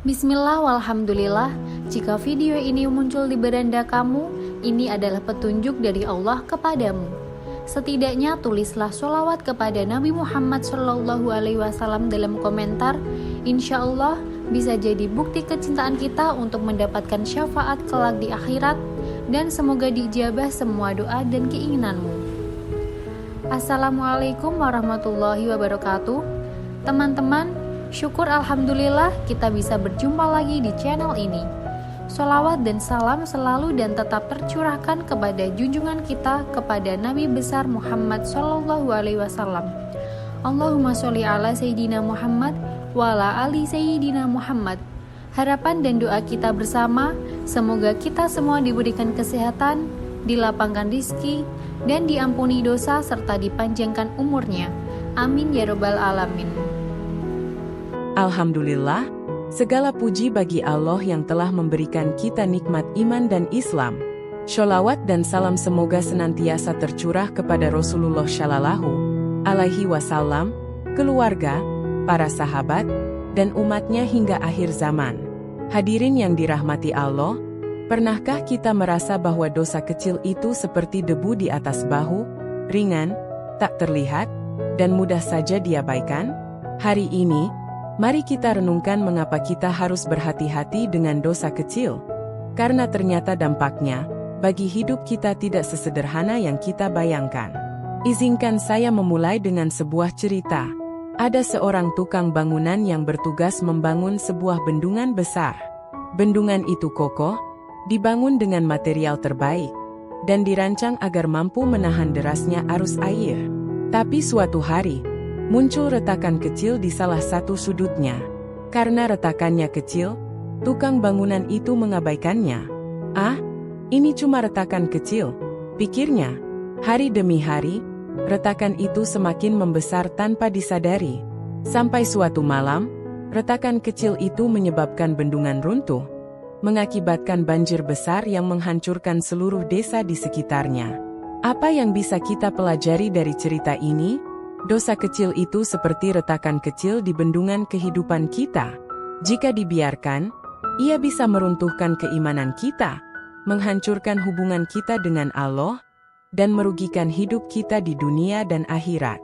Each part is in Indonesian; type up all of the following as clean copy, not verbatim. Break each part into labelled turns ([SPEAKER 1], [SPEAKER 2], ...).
[SPEAKER 1] Bismillah walhamdulillah, jika video ini muncul di beranda kamu, ini adalah petunjuk dari Allah kepadamu. Setidaknya tulislah sholawat kepada Nabi Muhammad SAW dalam komentar. Insya Allah bisa jadi bukti kecintaan kita untuk mendapatkan syafaat kelak di akhirat, dan semoga diijabah semua doa dan keinginanmu. Assalamualaikum warahmatullahi wabarakatuh. Teman-teman, syukur alhamdulillah kita bisa berjumpa lagi di channel ini. Sholawat dan salam selalu dan tetap tercurahkan kepada junjungan kita, kepada Nabi besar Muhammad SAW. Allahumma sholli ala Sayyidina Muhammad wa ala ali Sayyidina Muhammad. Harapan dan doa kita bersama, semoga kita semua diberikan kesehatan, dilapangkan rizki, dan diampuni dosa serta dipanjangkan umurnya. Amin ya robbal alamin.
[SPEAKER 2] Alhamdulillah, segala puji bagi Allah yang telah memberikan kita nikmat iman dan Islam. Sholawat dan salam semoga senantiasa tercurah kepada Rasulullah Shallallahu Alaihi Wasallam, keluarga, para sahabat, dan umatnya hingga akhir zaman. Hadirin yang dirahmati Allah, pernahkah kita merasa bahwa dosa kecil itu seperti debu di atas bahu, ringan, tak terlihat, dan mudah saja diabaikan? Hari ini, mari kita renungkan mengapa kita harus berhati-hati dengan dosa kecil. Karena ternyata dampaknya, bagi hidup kita tidak sesederhana yang kita bayangkan. Izinkan saya memulai dengan sebuah cerita. Ada seorang tukang bangunan yang bertugas membangun sebuah bendungan besar. Bendungan itu kokoh, dibangun dengan material terbaik, dan dirancang agar mampu menahan derasnya arus air. Tapi suatu hari, muncul retakan kecil di salah satu sudutnya. Karena retakannya kecil, tukang bangunan itu mengabaikannya. "Ah, ini cuma retakan kecil," pikirnya. Hari demi hari, retakan itu semakin membesar tanpa disadari. Sampai suatu malam, retakan kecil itu menyebabkan bendungan runtuh, mengakibatkan banjir besar yang menghancurkan seluruh desa di sekitarnya. Apa yang bisa kita pelajari dari cerita ini? Dosa kecil itu seperti retakan kecil di bendungan kehidupan kita. Jika dibiarkan, ia bisa meruntuhkan keimanan kita, menghancurkan hubungan kita dengan Allah, dan merugikan hidup kita di dunia dan akhirat.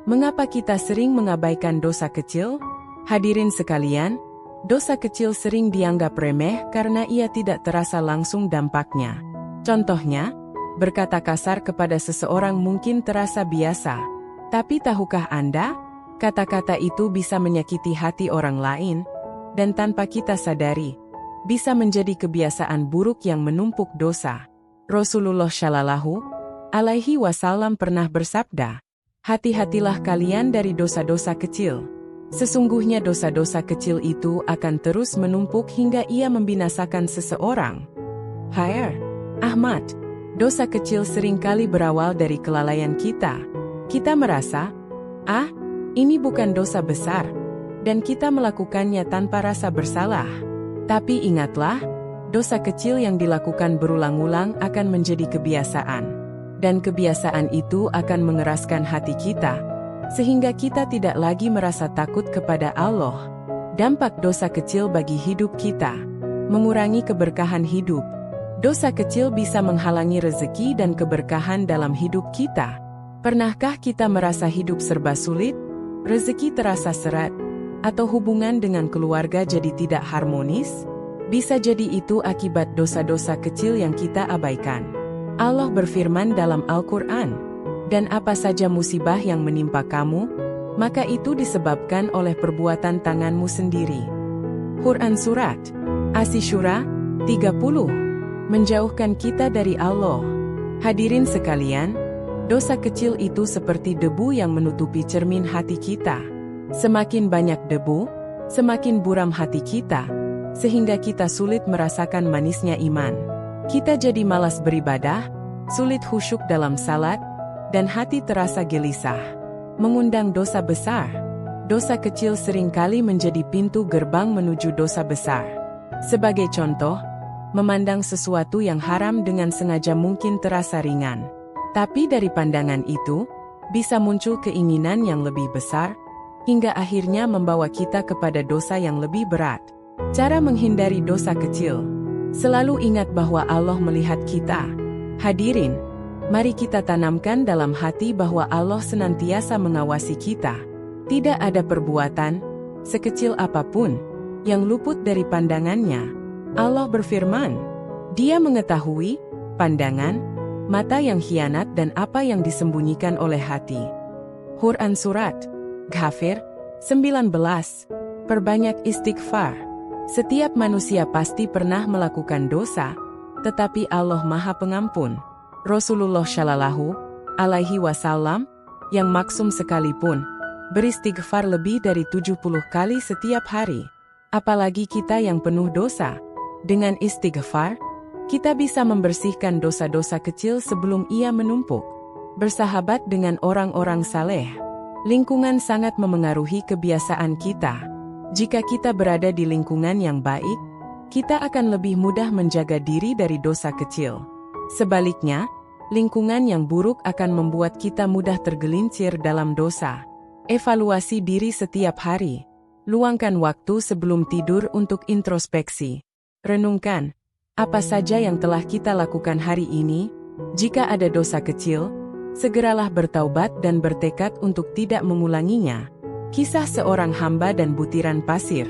[SPEAKER 2] Mengapa kita sering mengabaikan dosa kecil? Hadirin sekalian, dosa kecil sering dianggap remeh karena ia tidak terasa langsung dampaknya. Contohnya, berkata kasar kepada seseorang mungkin terasa biasa. Tapi tahukah Anda, kata-kata itu bisa menyakiti hati orang lain, dan tanpa kita sadari, bisa menjadi kebiasaan buruk yang menumpuk dosa. Rasulullah Shallallahu Alaihi Wasallam pernah bersabda, "Hati-hatilah kalian dari dosa-dosa kecil. Sesungguhnya dosa-dosa kecil itu akan terus menumpuk hingga ia membinasakan seseorang." Hr. Ahmad, dosa kecil seringkali berawal dari kelalaian kita. Kita merasa, "Ah, ini bukan dosa besar," dan kita melakukannya tanpa rasa bersalah. Tapi ingatlah, dosa kecil yang dilakukan berulang-ulang akan menjadi kebiasaan. Dan kebiasaan itu akan mengeraskan hati kita, sehingga kita tidak lagi merasa takut kepada Allah. Dampak dosa kecil bagi hidup kita: mengurangi keberkahan hidup. Dosa kecil bisa menghalangi rezeki dan keberkahan dalam hidup kita. Pernahkah kita merasa hidup serba sulit, rezeki terasa seret, atau hubungan dengan keluarga jadi tidak harmonis? Bisa jadi itu akibat dosa-dosa kecil yang kita abaikan. Allah berfirman dalam Al-Quran, "Dan apa saja musibah yang menimpa kamu, maka itu disebabkan oleh perbuatan tanganmu sendiri." Quran Surat Asy-Syura 30. Menjauhkan kita dari Allah. Hadirin sekalian, dosa kecil itu seperti debu yang menutupi cermin hati kita. Semakin banyak debu, semakin buram hati kita, sehingga kita sulit merasakan manisnya iman. Kita jadi malas beribadah, sulit khusyuk dalam salat, dan hati terasa gelisah. Mengundang dosa besar. Dosa kecil seringkali menjadi pintu gerbang menuju dosa besar. Sebagai contoh, memandang sesuatu yang haram dengan sengaja mungkin terasa ringan. Tapi dari pandangan itu, bisa muncul keinginan yang lebih besar, hingga akhirnya membawa kita kepada dosa yang lebih berat. Cara menghindari dosa kecil. Selalu ingat bahwa Allah melihat kita. Hadirin, mari kita tanamkan dalam hati bahwa Allah senantiasa mengawasi kita. Tidak ada perbuatan, sekecil apapun, yang luput dari pandangannya. Allah berfirman, Dia mengetahui pandangan, mata yang khianat dan apa yang disembunyikan oleh hati. Quran Surat Ghafir 19. Perbanyak istighfar. Setiap manusia pasti pernah melakukan dosa, tetapi Allah Maha Pengampun. Rasulullah Shallallahu Alaihi Wasallam yang maksum sekalipun beristighfar lebih dari 70 kali setiap hari. Apalagi kita yang penuh dosa. Dengan istighfar, kita bisa membersihkan dosa-dosa kecil sebelum ia menumpuk. Bersahabat dengan orang-orang saleh. Lingkungan sangat memengaruhi kebiasaan kita. Jika kita berada di lingkungan yang baik, kita akan lebih mudah menjaga diri dari dosa kecil. Sebaliknya, lingkungan yang buruk akan membuat kita mudah tergelincir dalam dosa. Evaluasi diri setiap hari. Luangkan waktu sebelum tidur untuk introspeksi. Renungkan, apa saja yang telah kita lakukan hari ini. Jika ada dosa kecil, segeralah bertaubat dan bertekad untuk tidak mengulanginya. Kisah seorang hamba dan butiran pasir.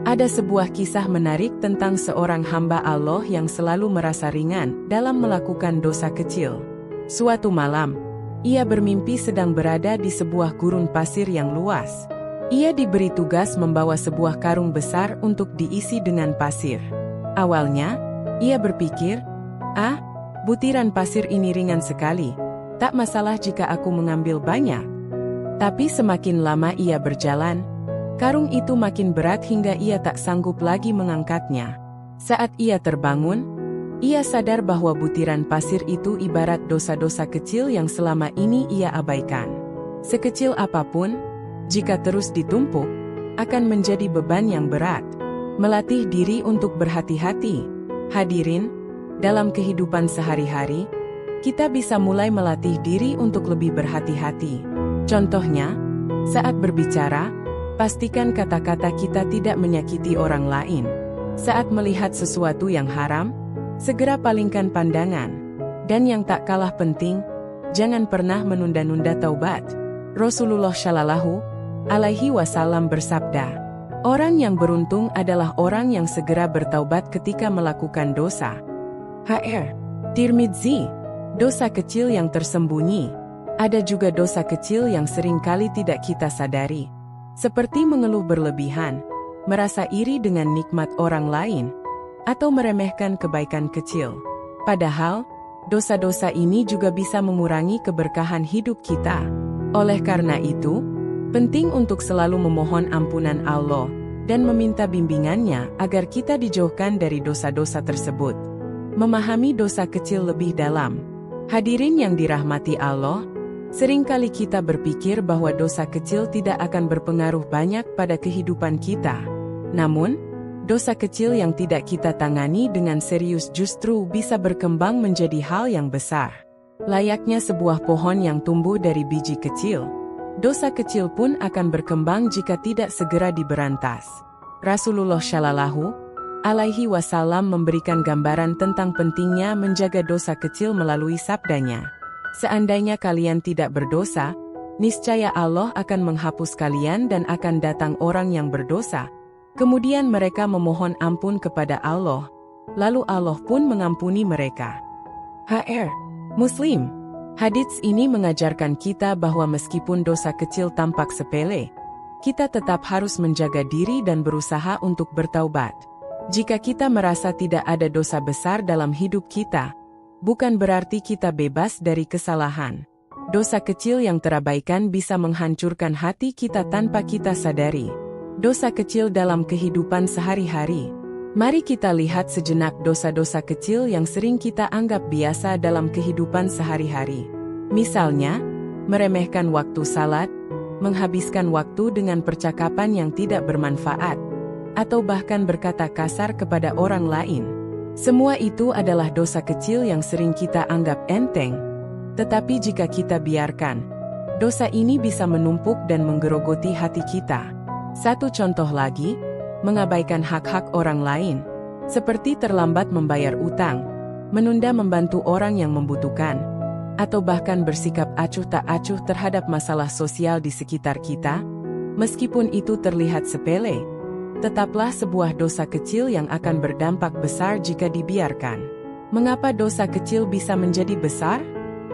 [SPEAKER 2] Ada sebuah kisah menarik tentang seorang hamba Allah yang selalu merasa ringan dalam melakukan dosa kecil. Suatu malam, ia bermimpi sedang berada di sebuah gurun pasir yang luas. Ia diberi tugas membawa sebuah karung besar untuk diisi dengan pasir. Awalnya, ia berpikir, butiran pasir ini ringan sekali. Tak masalah jika aku mengambil banyak. Tapi semakin lama ia berjalan, karung itu makin berat hingga ia tak sanggup lagi mengangkatnya. Saat ia terbangun, ia sadar bahwa butiran pasir itu ibarat dosa-dosa kecil yang selama ini ia abaikan. Sekecil apapun, jika terus ditumpuk, akan menjadi beban yang berat. Melatih diri untuk berhati-hati. Hadirin, dalam kehidupan sehari-hari, kita bisa mulai melatih diri untuk lebih berhati-hati. Contohnya, saat berbicara, pastikan kata-kata kita tidak menyakiti orang lain. Saat melihat sesuatu yang haram, segera palingkan pandangan. Dan yang tak kalah penting, jangan pernah menunda-nunda taubat. Rasulullah Shallallahu Alaihi Wasallam bersabda, orang yang beruntung adalah orang yang segera bertaubat ketika melakukan dosa. Hr. Tirmidzi. Dosa kecil yang tersembunyi. Ada juga dosa kecil yang sering kali tidak kita sadari. Seperti mengeluh berlebihan, merasa iri dengan nikmat orang lain, atau meremehkan kebaikan kecil. Padahal, dosa-dosa ini juga bisa mengurangi keberkahan hidup kita. Oleh karena itu, penting untuk selalu memohon ampunan Allah dan meminta bimbingannya agar kita dijauhkan dari dosa-dosa tersebut. Memahami dosa kecil lebih dalam. Hadirin yang dirahmati Allah, seringkali kita berpikir bahwa dosa kecil tidak akan berpengaruh banyak pada kehidupan kita. Namun, dosa kecil yang tidak kita tangani dengan serius justru bisa berkembang menjadi hal yang besar. Layaknya sebuah pohon yang tumbuh dari biji kecil, dosa kecil pun akan berkembang jika tidak segera diberantas. Rasulullah Shallallahu Alaihi Wasallam memberikan gambaran tentang pentingnya menjaga dosa kecil melalui sabdanya. Seandainya kalian tidak berdosa, niscaya Allah akan menghapus kalian dan akan datang orang yang berdosa. Kemudian mereka memohon ampun kepada Allah, lalu Allah pun mengampuni mereka. Hr. Muslim. Hadits ini mengajarkan kita bahwa meskipun dosa kecil tampak sepele, kita tetap harus menjaga diri dan berusaha untuk bertaubat. Jika kita merasa tidak ada dosa besar dalam hidup kita, bukan berarti kita bebas dari kesalahan. Dosa kecil yang terabaikan bisa menghancurkan hati kita tanpa kita sadari. Dosa kecil dalam kehidupan sehari-hari. Mari kita lihat sejenak dosa-dosa kecil yang sering kita anggap biasa dalam kehidupan sehari-hari. Misalnya, meremehkan waktu salat, menghabiskan waktu dengan percakapan yang tidak bermanfaat, atau bahkan berkata kasar kepada orang lain. Semua itu adalah dosa kecil yang sering kita anggap enteng. Tetapi jika kita biarkan, dosa ini bisa menumpuk dan menggerogoti hati kita. Satu contoh lagi, mengabaikan hak-hak orang lain, seperti terlambat membayar utang, menunda membantu orang yang membutuhkan, atau bahkan bersikap acuh tak acuh terhadap masalah sosial di sekitar kita, meskipun itu terlihat sepele, tetaplah sebuah dosa kecil yang akan berdampak besar jika dibiarkan. Mengapa dosa kecil bisa menjadi besar?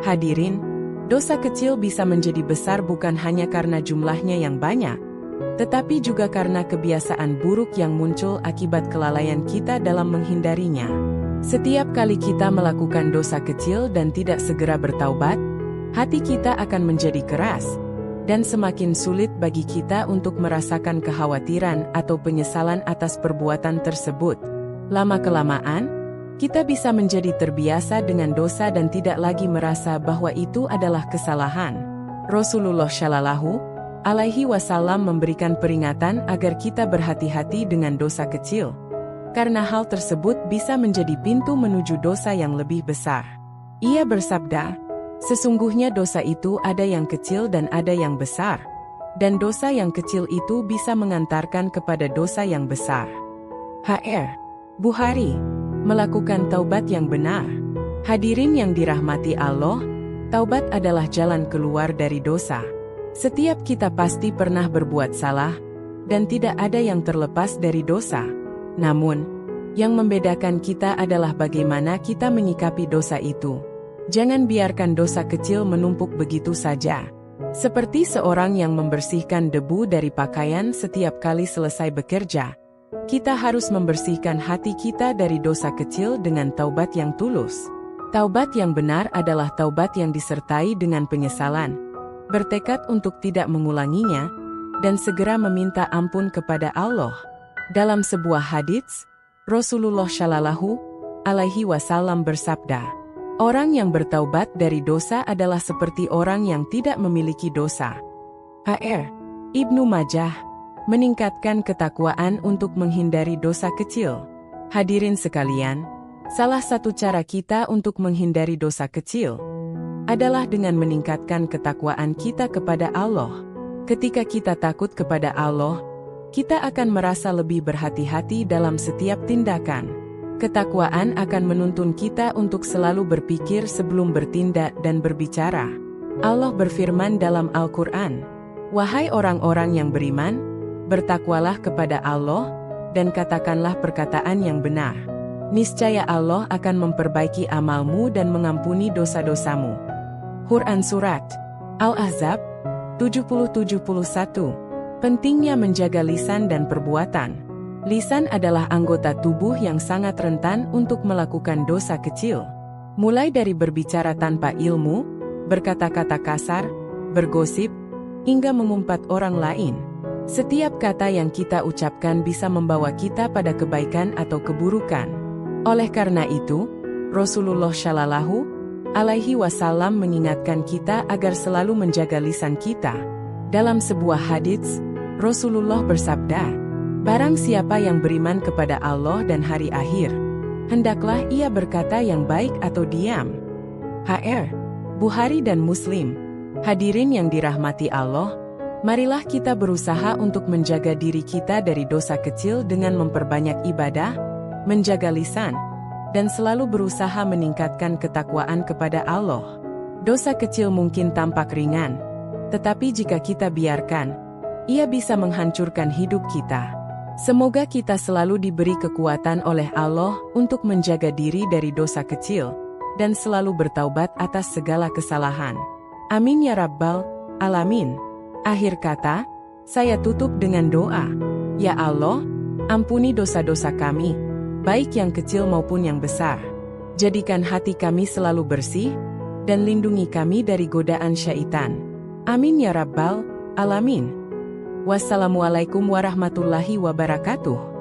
[SPEAKER 2] Hadirin, dosa kecil bisa menjadi besar bukan hanya karena jumlahnya yang banyak, tetapi juga karena kebiasaan buruk yang muncul akibat kelalaian kita dalam menghindarinya. Setiap kali kita melakukan dosa kecil dan tidak segera bertaubat, hati kita akan menjadi keras, dan semakin sulit bagi kita untuk merasakan kekhawatiran atau penyesalan atas perbuatan tersebut. Lama-kelamaan, kita bisa menjadi terbiasa dengan dosa dan tidak lagi merasa bahwa itu adalah kesalahan. Rasulullah Shallallahu Alaihi Wasallam memberikan peringatan agar kita berhati-hati dengan dosa kecil, karena hal tersebut bisa menjadi pintu menuju dosa yang lebih besar. Ia bersabda, "Sesungguhnya dosa itu ada yang kecil dan ada yang besar, dan dosa yang kecil itu bisa mengantarkan kepada dosa yang besar." H.R. Bukhari, melakukan taubat yang benar. Hadirin yang dirahmati Allah, taubat adalah jalan keluar dari dosa. Setiap kita pasti pernah berbuat salah, dan tidak ada yang terlepas dari dosa. Namun, yang membedakan kita adalah bagaimana kita menyikapi dosa itu. Jangan biarkan dosa kecil menumpuk begitu saja. Seperti seorang yang membersihkan debu dari pakaian setiap kali selesai bekerja, kita harus membersihkan hati kita dari dosa kecil dengan taubat yang tulus. Taubat yang benar adalah taubat yang disertai dengan penyesalan, bertekad untuk tidak mengulanginya, dan segera meminta ampun kepada Allah. Dalam sebuah hadits, Rasulullah Shallallahu Alaihi Wasallam bersabda, "Orang yang bertaubat dari dosa adalah seperti orang yang tidak memiliki dosa." H.R. Ibnu Majah, meningkatkan ketakwaan untuk menghindari dosa kecil. Hadirin sekalian, salah satu cara kita untuk menghindari dosa kecil adalah dengan meningkatkan ketakwaan kita kepada Allah. Ketika kita takut kepada Allah, kita akan merasa lebih berhati-hati dalam setiap tindakan. Ketakwaan akan menuntun kita untuk selalu berpikir sebelum bertindak dan berbicara. Allah berfirman dalam Al-Quran, "Wahai orang-orang yang beriman, bertakwalah kepada Allah, dan katakanlah perkataan yang benar. Niscaya Allah akan memperbaiki amalmu dan mengampuni dosa-dosamu." Quran Surat Al-Ahzab 70-71. Pentingnya menjaga lisan dan perbuatan. Lisan adalah anggota tubuh yang sangat rentan untuk melakukan dosa kecil. Mulai dari berbicara tanpa ilmu, berkata-kata kasar, bergosip, hingga mengumpat orang lain. Setiap kata yang kita ucapkan bisa membawa kita pada kebaikan atau keburukan. Oleh karena itu, Rasulullah Shallallahu Alaihi Wasallam mengingatkan kita agar selalu menjaga lisan kita. Dalam sebuah hadits, Rasulullah bersabda, "Barang siapa yang beriman kepada Allah dan hari akhir, hendaklah ia berkata yang baik atau diam." H.R. Bukhari dan Muslim. Hadirin yang dirahmati Allah, marilah kita berusaha untuk menjaga diri kita dari dosa kecil dengan memperbanyak ibadah, menjaga lisan, dan selalu berusaha meningkatkan ketakwaan kepada Allah. Dosa kecil mungkin tampak ringan, tetapi jika kita biarkan, ia bisa menghancurkan hidup kita. Semoga kita selalu diberi kekuatan oleh Allah untuk menjaga diri dari dosa kecil, dan selalu bertaubat atas segala kesalahan. Amin ya Rabbal Alamin. Akhir kata, saya tutup dengan doa. Ya Allah, ampuni dosa-dosa kami, baik yang kecil maupun yang besar. Jadikan hati kami selalu bersih, dan lindungi kami dari godaan syaitan. Amin ya Rabbal Alamin. Wassalamualaikum warahmatullahi wabarakatuh.